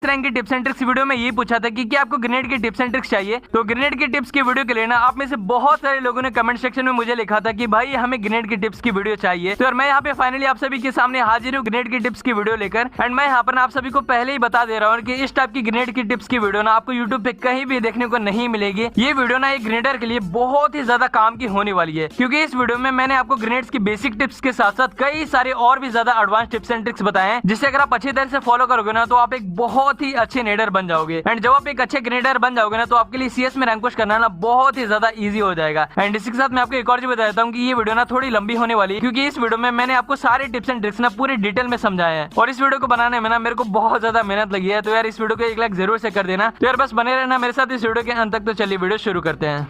Rank की tips and tricks video में ये पूछा था कि क्या आपको ग्रेनेड की टिप्स एंड ट्रिक्स चाहिए। तो ग्रेनेड की टिप्स की वीडियो के लिए ना आप में से बहुत सारे लोगों ने कमेंट सेक्शन में मुझे लिखा था कि भाई हमें ग्रेनेड की टिप्स की वीडियो चाहिए। तो यार मैं यहाँ पे फाइनली आप सभी के सामने हाजिर हूँ ग्रेनेड की टिप्स की वीडियो लेकर। एंड मैं यहाँ पर आप सभी को पहले ही बता दे रहा हूँ कि इस टाइप की ग्रेनेड की टिप्स की वीडियो ना आपको यूट्यूब पे कहीं भी देखने को नहीं मिलेगी। ये वीडियो ना एक ग्रेनेडर के लिए बहुत ही ज्यादा काम की होने वाली है, क्योंकि इस वीडियो में मैंने आपको ग्रेनेड्स की बेसिक टिप्स के साथ साथ कई सारे और भी ज्यादा एडवांस टिप्स एंड ट्रिक्स बताए हैं, जिससे अगर आप अच्छी तरह से फॉलो करोगे ना तो आप एक बहुत ही अच्छे नेडर बन जाओगे। एंड जब आप एक अच्छे ग्रेनेडर बन जाओगे ना तो आपके लिए सीएस में रैंक पुश करना ना बहुत ही ज्यादा इजी हो जाएगा। एंड इसी के साथ मैं आपको एक और चीज बता देता हूँ कि ये वीडियो ना थोड़ी लंबी होने वाली है, क्योंकि इस वीडियो में मैंने आपको सारे टिप्स एंड ट्रिक्स ना पूरी डिटेल में समझाया है। और इस वीडियो को बनाने में ना मेरे को बहुत ज्यादा मेहनत लगी है। तो यार इस वीडियो को 1 लाइक जरूर से कर देना। तो यार बस बने रहना मेरे साथ इस वीडियो के अंत तक। तो चलिए वीडियो शुरू करते हैं।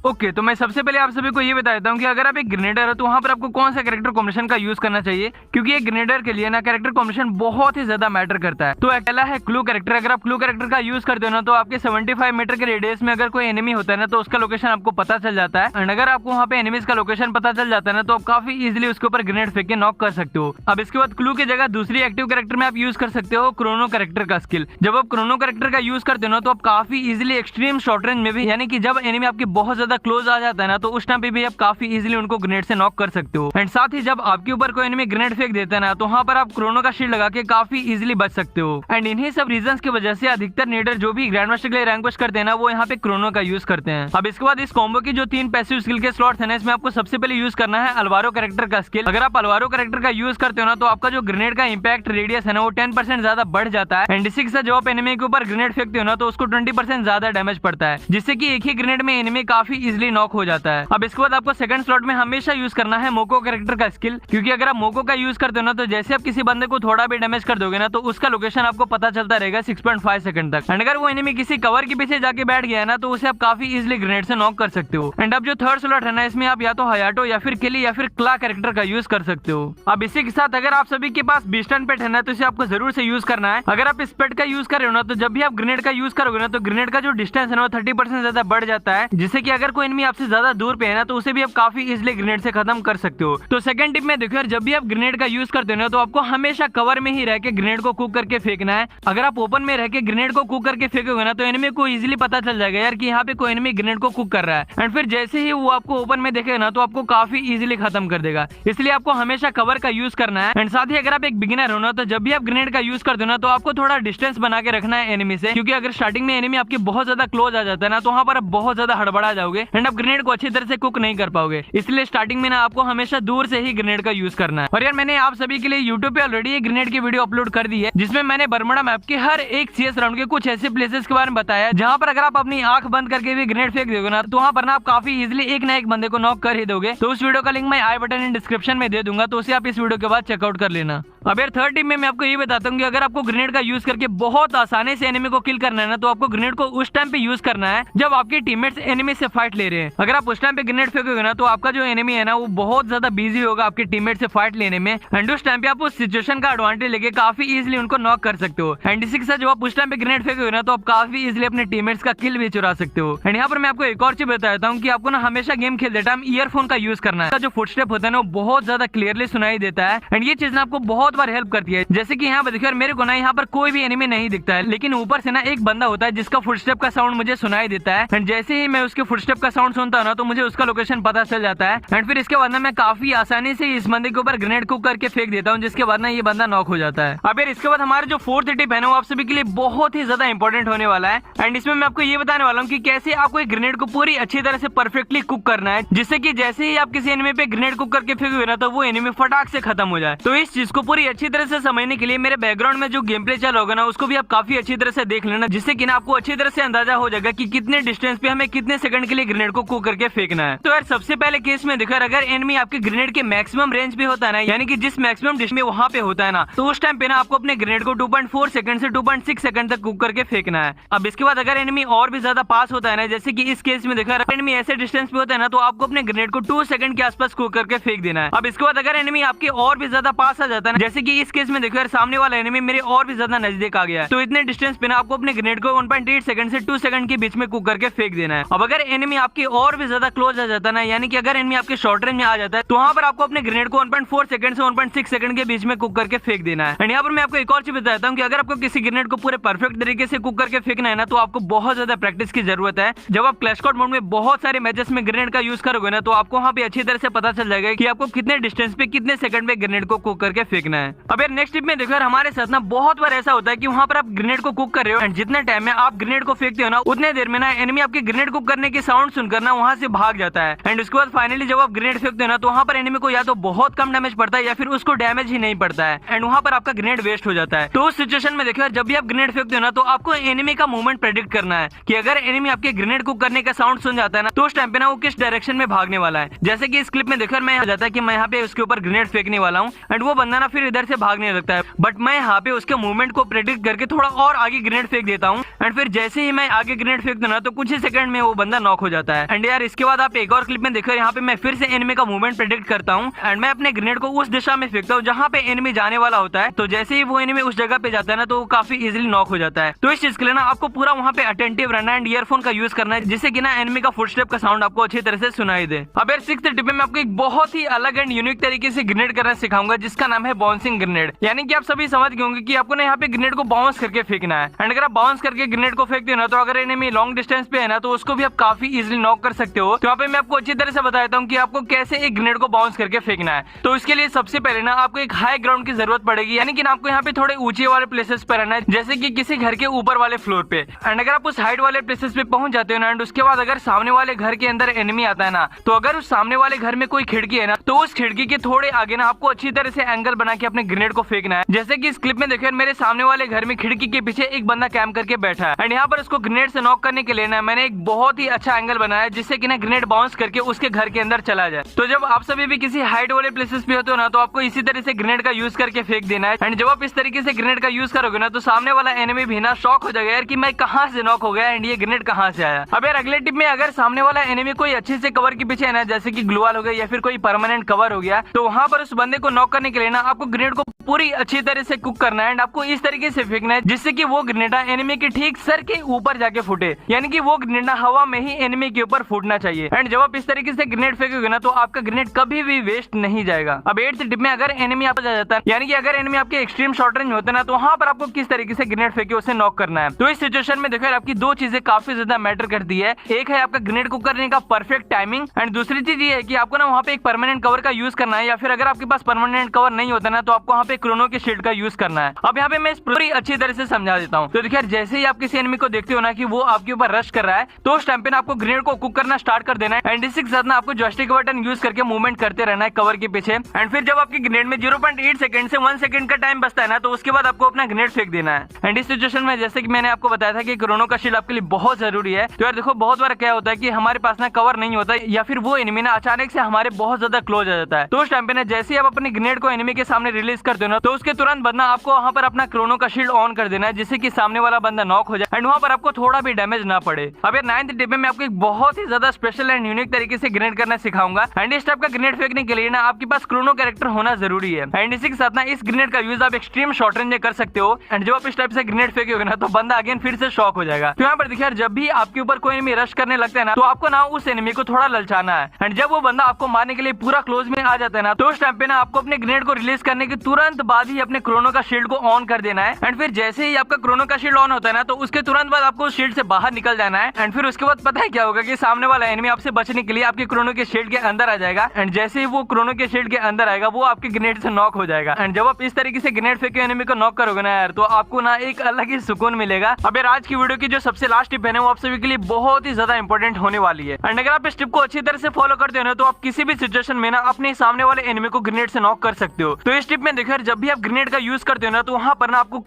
ओके तो मैं सबसे पहले आप सभी को ये बता देता हूँ कि अगर आप एक ग्रेनेडर है तो वहाँ पर आपको कौन सा कैरेक्टर कॉम्बिनेशन का यूज करना चाहिए, क्योंकि एक ग्रेनेडर के लिए ना कैरेक्टर कॉम्बिनेशन बहुत ही ज्यादा मैटर करता है। तो पहला है क्लू कैरेक्टर। अगर आप क्लू कैरेक्टर का यूज करते हो ना तो आपके 75 मीटर के रेडियस में अगर कोई एनिमी होता है ना तो उसका लोकेशन आपको पता चल जाता है। एंड अगर आपको वहाँ पे एनिमीज का लोकेशन पता चल जाता है ना तो आप काफी इजिली उसके ऊपर ग्रेनेड फेंक के नॉक कर सकते हो। अब इसके बाद क्लू की जगह दूसरी एक्टिव कैरेक्टर में आप यूज कर सकते हो क्रोनो कैरेक्टर का स्किल। जब आप क्रोनो कैरेक्टर का यूज करते हो ना तो आप काफी इजिली एक्सट्रीम शॉर्ट रेंज में भी, यानी कि जब एनिमी आपके बहुत ज्यादा क्लोज आ जाता है तो उस टाइम पे भी आप काफी इजीली उनको ग्रेनेड से नॉक कर सकते हो। एंड साथ ही जब आपके ऊपर कोई एनिमी ग्रेनेड फेंक देता है ना तो वहाँ पर आप क्रोनो का शील्ड लगा के काफी इजीली बच सकते हो। एंड इन्हीं सब रीजंस की वजह से अधिकतर नेडर जो भी ग्रैंड मास्टर के लिए रैंक पुश करते हैं ना वो यहाँ पे क्रोनो का यूज करते हैं। अब इसके बाद इस कॉम्बो की जो 3 पैसिव स्किल के स्लॉट्स हैं इसमें आपको सबसे पहले यूज करना है अल्वारो कैरेक्टर का स्किल। अगर आप अल्वारो कैरेक्टर का यूज करते हो ना तो आपका जो ग्रेनेड का इंपैक्ट रेडियस है ना वो 10% ज्यादा बढ़ जाता है। एंड इसी के साथ जब आप एनिमी के ऊपर ग्रेनेड फेंकते हो ना तो उसको 20% ज्यादा डैमेज पड़ता है, जिससे कि एक ही ग्रेनेड में एनिमी काफी इजिली नॉक हो जाता है। अब इसके बाद आपको सेकंड स्लॉट में हमेशा यूज करना है मोको कैरेक्टर का स्किल, क्योंकि अगर आप मोको का यूज करते हो ना तो जैसे आप किसी बंदे को थोड़ा भी डैमेज कर दोगे ना तो उसका लोकेशन आपको पता चलता रहेगा 6.5 सेकंड तक। एंड अगर वो एनिमी किसी कवर के पीछे जाके बैठ गया ना तो उसे आप काफी इजीली ग्रेनेड से नॉक कर सकते हो। एंड अब जो थर्ड स्लॉट है ना इसमें आप या तो हयाटो या फिर किली या फिर क्ला कैरेक्टर का यूज कर सकते हो। अब इसी के साथ अगर आप सभी के पास बीस्टन पेट है ना तो इसे आपको जरूर से यूज करना है। अगर आप इस पेट का यूज कर रहे हो ना तो जब भी आप ग्रेनेड का यूज करोगे ना तो ग्रेनेड का जो डिस्टेंस है ना वो 30% ज्यादा बढ़ जाता है, जिससे कि अगर कोई एनिमी आपसे ज्यादा दूर पे है ना तो उसे भी आप काफी इजीली ग्रेनेड से खत्म कर सकते हो। तो सेकंड टिप में देखो यार, जब भी आप ग्रेनेड का यूज करते हो ना तो आपको हमेशा कवर में ही रह के ग्रेनेड को कुक करके फेंकना है। अगर आप ओपन में रह के ग्रेनेड को कुक करके फेंकोगे ना तो एनिमी को इजीली पता चल जाएगा यार कि यहाँ पे कोई एनिमी ग्रेनेड को कुक कर रहा है। एंड फिर जैसे ही वो आपको ओपन में देखेगा ना तो आपको काफी इजीली खत्म कर देगा। इसलिए आपको हमेशा कवर का यूज करना है। एंड साथ ही अगर आप एक बिगिनर हो ना तो जब भी आप ग्रेनेड का यूज करते हो ना तो आपको थोड़ा डिस्टेंस बना के रखना है एनिमी से, क्योंकि अगर स्टार्टिंग में एनिमी आपके बहुत ज्यादा क्लोज आ जाता है ना तो वहाँ पर आप बहुत ज्यादा हड़बड़ा जाओगे एंड आप ग्रेनेड को अच्छी तरह से कुक नहीं कर पाओगे। इसलिए स्टार्टिंग में ना आपको हमेशा दूर से ही ग्रेनेड का यूज करना है। और यार मैंने आप सभी के लिए यूट्यूब पे ऑलरेडी एक ग्रेनेड की वीडियो अपलोड कर दी है, जिसमें मैंने बरमुडा मैप के हर एक सीएस राउंड के कुछ ऐसे प्लेसेस के बारे में बताया जहां पर अगर आप अपनी आंख बंद करके भी ग्रेनेड फेंक दोगे ना तो वहां पर ना आप काफी इजीली एक ना एक बंदे को नॉक कर ही दोगे। तो उस वीडियो का लिंक मैं आई बटन इन डिस्क्रिप्शन में दे दूंगा, तो उसे आप इस वीडियो के बाद चेकआउट कर लेना। अब यार थर्ड टिप में मैं आपको ये बताता हूँ कि अगर आपको ग्रेनेड का यूज करके बहुत आसानी से एनिमी को किल करना है ना तो आपको ग्रेनेड को उस टाइम पे यूज करना है जब आपके टीममेट्स एनिमी से फाइट ले रहे हैं। अगर आप उस टाइम पे ग्रेनेड फेंकोगे ना तो आपका जो एनिमी है ना वो बहुत ज्यादा बिजी होगा आपके टीममेट से फाइट लेने में। एंड उस टाइम पे आप उस सिचुएशन का एडवांटेज लेके काफी इजीली उनको नॉक कर सकते हो। एंड इसी के साथ जब आप उस टाइम पे ग्रेनेड फेंकोगे ना तो आप काफी इजीली अपने टीममेट्स का किल भी चुरा सकते हो। एंड यहाँ पर मैं आपको एक और चीज बता देता हूँ कि आपको ना हमेशा गेम खेलते टाइम ईयरफोन का यूज करना है। जो फुटस्टेप होता है ना वो बहुत ज्यादा क्लियरली सुनाई देता है एंड ये चीज ना आपको बहुत बार हेल्प करती है। जैसे कि यहाँ पर देखिए मेरे को ना यहाँ पर कोई भी एनिमी नहीं दिखता है, लेकिन ऊपर से ना एक बंदा होता है जिसका फुटस्टेप का साउंड मुझे सुनाई देता है। एंड जैसे ही मैं उसके फुटस्टेप का साउंड सुनता हूँ ना तो मुझे उसका लोकेशन पता चल जाता है। एंड फिर इसके बाद ना मैं काफी आसानी से इस बंदे के ऊपर ग्रेनेड कुक करके फेंक देता हूँ, जिसके बाद ना ये बंदा नॉक हो जाता है। अब यार इसके बाद हमारा जो फोर्थ टिप है ना वो आप सभी के लिए बहुत ही ज्यादा इंपॉर्टेंट होने वाला है। एंड इसमें मैं आपको ये बताने वाला हूँ कि कैसे आपको एक ग्रेनेड को पूरी अच्छी तरह से परफेक्टली कुक करना है, जिससे कि जैसे ही आप किसी एनिमी पे ग्रेनेड कुक करके फेंकोगे ना तो वो एनिमी फटाक से खत्म हो जाए। तो इस चीज को पूरी अच्छी तरह से समझने के लिए मेरे बैकग्राउंड में जो गेम प्ले चल होगा ना उसको भी आप काफी अच्छी तरह से देख लेना, जिससे कि ना आपको अच्छी तरह से अंदाजा हो जाएगा कि कितने डिस्टेंस पे हमें कितने सेकंड के लिए ग्रेनेड को कुक करके फेंकना है। तो यार सबसे पहले केस में देखो अगर एनिमी आपके ग्रेनेड के मैक्सिमम रेंज पे होता है ना, यानी कि जिस मैक्सिमम डिस्टेंस में वहां पे होता है ना, तो उस टाइम पे ना आपको अपने ग्रेनेड को 2.4 सेकंड से 2.6 सेकंड तक कुक करके फेंकना है। अब इसके बाद अगर एनिमी और भी ज्यादा पास होता है ना, जैसे कि इस केस में देखा एनिमी ऐसे डिस्टेंस पे होता है ना, तो आपको अपने ग्रेनेड को 2 सेकंड के आसपास कुक करके फेंक देना है। अब इसके बाद अगर एनिमी आपके और भी ज्यादा पास आ जाता है ना, जैसे कि इस केस में देखो यार सामने वाला एनिमी मेरे और भी ज्यादा नजदीक आ गया है, तो इतने डिस्टेंस पे ना आपको अपने ग्रेनेड को 1.8 सेकंड से 2 सेकंड के बीच में कुक करके फेंक देना है। अब अगर एनिमी आपके और भी ज्यादा क्लोज आ जाता है ना, यानी कि अगर एनिमी आपके शॉर्ट रेंज में आ जाता है, तो वहां पर आपको अपने ग्रेनेड को 1.4 सेकंड से 1.6 सेकंड के बीच में कुक करके फेंक देना है। एंड यहाँ पर मैं आपको एक और चीज बताता हूँ कि अगर आपको किसी ग्रेनेड को पूरे परफेक्ट तरीके से कुक करके फेंकना है ना, तो आपको बहुत ज्यादा प्रैक्टिस की जरूरत है। जब आप क्लैश स्क्वाड मोड में बहुत सारे मैचेस में ग्रेनेड का यूज करोगे ना, तो आपको वहाँ पे अच्छी तरह से पता चल जाएगा कि आपको कितने डिस्टेंस पे कितने सेकंड में ग्रेनेड को कुक करके फेंकना है। अब यार नेक्स्ट टिप में देखो यार हमारे साथ ना बहुत बार ऐसा होता है कि वहाँ पर आप ग्रेनेड को कुक कर रहे हो एंड जितने टाइम में आप ग्रेनेड को फेंकते हो ना, उतने देर में ना एनिमी आपके ग्रेनेड कुक करने की साउंड सुनकर ना वहाँ से भाग जाता है। एंड उसके बाद फाइनली जब आप ग्रेनेड फेंकते हो ना, तो वहाँ पर एनिमी को या तो बहुत कम डैमेज पड़ता है या फिर उसको डैमेज ही नहीं पड़ता है एंड वहाँ पर आपका ग्रेनेड वेस्ट हो जाता है। तो उस सिचुएशन में देखो यार जब भी आप ग्रेनेड फेंकते हो ना, तो आपको एनिमी का मूवमेंट प्रेडिक्ट करना है कि अगर एनिमी आपके ग्रेनेड कुक करने का साउंड सुन जाता है ना, तो उस टाइम पे ना वो किस डायरेक्शन में भागने वाला है। जैसे कि इस क्लिप में देखो मैं जाता है कि मैं यहाँ पे उसके ऊपर ग्रेनेड फेंकने वाला हूँ एंड वो बंदा ना फिर इधर से भागने लगता है, बट मैं यहाँ पे उसके मूवमेंट को प्रेडिक्ट करके थोड़ा और आगे ग्रेनेड फेंक देता हूँ एंड फिर जैसे ही मैं आगे ग्रेनेड फेंकता हूँ ना, तो कुछ ही सेकंड में वो बंदा नॉक हो जाता है। एंड यार इसके बाद आप एक और क्लिप में देखो यहाँ पे मैं फिर से एनिमी का मूवमेंट प्रेडिक्ट करता हूँ एंड मैं अपने ग्रेनेड को उस दिशा में फेंकता हूँ जहाँ पे एनिमी जाने वाला होता है। तो जैसे ही वो एनिमी उस जगह पे जाता है ना, तो वो काफी इजीली नॉक हो जाता है। तो इस चीज के लिए ना आपको पूरा वहाँ पे अटेंटिव रहना एंड ईयरफोन का यूज करना है, जिससे कि ना एनिमी का फुटस्टेप का साउंड आपको अच्छी तरह से सुनाई दे। अब यार सिक्स्थ टिप में आपको एक बहुत ही अलग एंड यूनिक तरीके से ग्रेनेड करना सिखाऊंगा, जिसका नाम है बाउंसिंग ग्रेनेड। यानी कि आप सभी समझ गए होंगे कि आपको ना यहाँ पे ग्रेनेड को बाउंस करके फेंकना है एंड अगर आप बाउंस करके ग्रेनेड को फेंकते हो ना, तो अगर एनिमी लॉन्ग डिस्टेंस पे है ना, तो उसको भी आप काफी इजीली नॉक कर सकते हो। तो यहाँ पे मैं आपको अच्छी तरह से बताता हूँ कि आपको कैसे एक ग्रेनेड को बाउंस करके फेंकना है। तो इसके लिए सबसे पहले ना आपको एक हाई ग्राउंड की जरूरत पड़ेगी, यानी कि आपको यहाँ पे थोड़े ऊंचे वाले प्लेसेस पे रहना है, जैसे कि किसी घर के ऊपर वाले फ्लोर पे। एंड अगर आप उस हाइट वाले प्लेसेस पे पहुंच जाते हो ना, एंड उसके बाद अगर सामने वाले घर के अंदर एनिमी आता है ना, तो अगर उस सामने वाले घर में कोई खिड़की है ना, तो उस खिड़की के थोड़े आगे ना आपको अच्छी तरह से एंगल बना के अपने ग्रेनेड को फेंकना है। जैसे कि इस क्लिप में देखिए मेरे सामने वाले घर में खिड़की के पीछे एक बंदा कैंप करके बैठा है एंड यहाँ पर उसको ग्रेनेड से नॉक करने के लिए ना मैंने एक बहुत ही अच्छा एंगल बनाया, जिससे कि ना ग्रेनेड बाउंस करके उसके घर के अंदर चला जाए। तो जब आप सभी भी किसी हाइट वाले प्लेसेस पे होते हो ना, तो आपको इसी तरह से ग्रेनेड का यूज करके फेंक देना है। एंड जब आप इस तरीके से ग्रेनेड का यूज करोगे ना, तो सामने वाला एनिमी भी ना शॉक हो जाएगा यार कि मैं कहां से नॉक हो गया एंड ये ग्रेनेड कहां से आया। अब यार अगले टिप में अगर सामने वाला एनिमी कोई अच्छे से कवर के पीछे है ना, जैसे कि ग्लूवाल हो गया या फिर कोई परमानेंट कवर हो गया, तो वहां पर उस बंदे को नॉक करने के लिए ना आपको ग्रेनेड को पूरी अच्छी तरह से कुक करना है एंड आपको इस तरीके से फेंकना है जिससे कि वो ग्रेनेड एनिमी के ठीक सर के ऊपर जाके फूटे, यानी कि वो ग्रेनेड हवा में ही एनिमी के ऊपर फूटना चाहिए। एंड जब आप इस तरीके से ग्रेनेड फेंकोगे ना, तो आपका ग्रेनेड कभी भी वेस्ट नहीं जाएगा। अब 8th टिप में अगर एनिमी आप जाता है, यानी कि अगर एनिमी आपके एक्सट्रीम शॉर्ट रेंज होता है ना, तो वहां पर आपको किस तरीके से ग्रेनेड फेंके उसे नॉक करना है। तो इस सिचुएशन में देखो आपकी दो चीजें काफी ज्यादा मैटर करती है। एक है आपका ग्रेनेड कुक करने का परफेक्ट टाइमिंग एंड दूसरी चीज ये है कि आपको ना वहाँ पे एक परमानेंट कवर का यूज करना है, या फिर अगर आपके पास परमानेंट कवर नहीं होता ना, तो आपको वहाँ पे क्रोनो के शील्ड का यूज करना है। अब यहाँ पे मैं इस पूरी अच्छी तरह से समझा देता हूँ। तो देखिए जैसे ही आप किसी एनिमी को देखते हो ना कि वो आपके ऊपर रश कर रहा है, तो उस टाइम पे ना आपको ग्रेनेड को कुक करना स्टार्ट कर देना है एंड इसके साथ ना आपको जॉयस्टिक बटन यूज करके मूवमेंट करते रहना है कवर के पीछे। एंड फिर जब आपकी ग्रेनेड में 0.8 सेकंड से 1 सेकंड का टाइम बचता है ना, तो उसके बाद आपको अपना ग्रेनेड फेंक देना है। एंड इस सिचुएशन में जैसे कि मैंने आपको बताया था कि क्रोनो का शील्ड आपके लिए बहुत जरूरी है। तो यार देखो बहुत बार क्या होता है कि हमारे पास ना कवर नहीं होता, या फिर वो एनिमी ना अचानक से हमारे बहुत ज्यादा क्लोज आ जाता है। तो उस टाइम पे ना जैसे ही आप अपने ग्रेनेड को एनिमी के सामने रिलीज करते हो ना, तो उसके तुरंत बाद ना आपको वहाँ पर अपना क्रोनो का शील्ड ऑन कर देना है, जिससे कि सामने वाला बंदा नॉक हो जाए एंड वहाँ पर आपको थोड़ा भी डैमेज ना पड़े। अब यार 9th टिप में आपको एक बहुत ही ज्यादा स्पेशल एंड यूनिक तरीके से ग्रेनेड करना सिखाऊंगा एंड इस टाइप का ग्रेनेड फेंकने के लिए ना आपके पास क्रोनो कैरेक्टर होना जरूरी है। एंड इसी के साथ ना इस ग्रेनेड का यूज आप एक्सट्रीम शॉर्ट रेंज में कर सकते हो एंड जब आप इस टाइप से ग्रेनेड फेंकोगे ना, तो बंदा अगेन फिर से शॉक हो जाएगा। तो यहाँ पर देखिए जब भी आपके ऊपर कोई एनिमी रश करने लगता है ना, तो आपको ना उस एनिमी को थोड़ा ललचाना है एंड जब वो बंदा आपको मारने के लिए पूरा क्लोज में आ जाता है ना, तो उस टाइम पे ना आपको अपने ग्रेनेड को रिलीज करने के तुरंत बाद ही अपने क्रोनो का शील्ड को ऑन कर देना है। एंड फिर जैसे ही आपका क्रोनो का शील्ड ऑन होता है ना, तो उसके तुरंत बाद आपको उस शील्ड से बाहर निकल जाना है एंड फिर उसके बाद पता है क्या होगा कि सामने वाला एनिमी आपसे बचने के लिए आपके क्रोनो के शील्ड के अंदर आ जाएगा एंड जैसे ही वो क्रोनो के शील्ड के अंदर आएगा, वो आपके ग्रेनेड से नॉक हो जाएगा। एंड जब आप इस तरीके से ग्रेनेड फेंके एनिमी को नॉक करोगे ना यार, तो आपको ना एक अलग ही सुकून मिलेगा। अब यार आज की वीडियो की जो सबसे लास्ट टिप है ना, वो आप सभी के लिए बहुत ही ज्यादा इंपॉर्टेंट होने वाली है। एंड अगर आप इस टिप को अच्छी तरह से फॉलो करते हो ना, तो आप किसी भी सिचुएशन में ना अपने सामने वाले एनिमी को ग्रेनेड से नॉक कर सकते हो। तो इस टिप में देखो जब भी आप ग्रेनेड का यूज करते हो ना, तो वहां पर ना आपको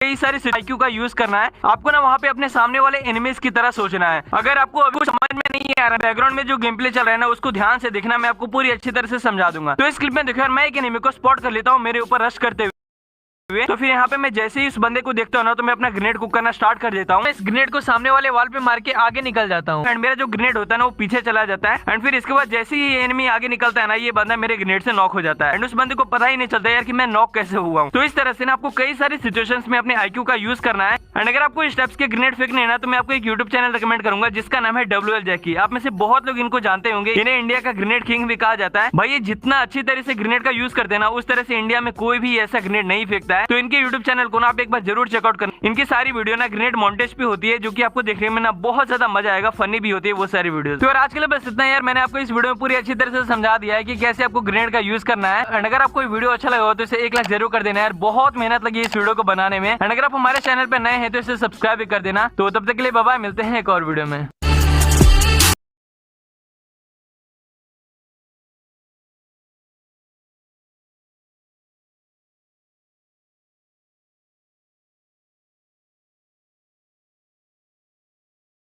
कई सारे IQ का यूज करना है। आपको ना वहाँ पे अपने सामने वाले एनिमीज की तरह सोचना है। अगर आपको अभी कुछ समझ में नहीं आ रहा, बैकग्राउंड में जो गेम प्ले चल रहा है ना, उसको ध्यान से देखना, मैं आपको पूरी अच्छी तरह से समझा दूंगा। तो इस क्लिप में देखो यार मैं एक एनिमी को स्पॉट कर लेता हूँ मेरे ऊपर रश करते हुए। हुए। तो फिर यहाँ पे मैं जैसे ही उस बंदे को देखता हूँ ना, तो मैं अपना ग्रेनेड कुक करना स्टार्ट कर देता हूँ। इस ग्रेनेड को सामने वाले वॉल पे मार के आगे निकल जाता हूँ एंड मेरा जो ग्रेनेड होता है ना वो पीछे चला जाता है। एंड फिर इसके बाद जैसे ही एनिमी आगे निकलता है ना, ये बंदा मेरे ग्रेनेड से नॉक हो जाता है एंड उस बंदे को पता ही नहीं चलता यार कि मैं नॉक कैसे हुआ हूँ। तो इस तरह से ना आपको कई सारी सिचुएशंस में अपने IQ का यूज करना है। एंड अगर आपको इस टाइप्स के ग्रेनेड फेंकने हैं ना, तो मैं आपको एक यूट्यूब चैनल रिकमेंड करूंगा जिसका नाम है WL जैकी। आप में से बहुत लोग इनको जानते होंगे, इन्हें इंडिया का ग्रेनेड किंग भी कहा जाता है। भाई ये जितना अच्छी तरह से ग्रेनेड का यूज करते हैं ना, उस तरह से इंडिया में कोई भी ऐसा ग्रेनेड नहीं फेंकता है। तो इनके यूट्यूब चैनल को ना आप एक बार जरूर चेकआउट करना। इनकी सारी वीडियो ना ग्रेनेड मॉन्टेज पे होती है, जो कि आपको देखने में ना बहुत ज्यादा मजा आएगा, फनी भी होती है वो सारी वीडियो। तो यार आज के लिए बस इतना यार, मैंने आपको इस वीडियो में पूरी अच्छी तरह से समझा दिया है कि कैसे आपको ग्रेनेड का यूज करना है। एंड अगर आपको वीडियो अच्छा लगा हो तो इसे 1 लाख जरूर कर देना यार, बहुत मेहनत लगी इस वीडियो को बनाने में। एंड अगर आप हमारे चैनल पे नए हैं तो इसे सब्सक्राइब भी कर देना। तो तब तक के लिए बाय बाय, मिलते हैं एक और वीडियो में।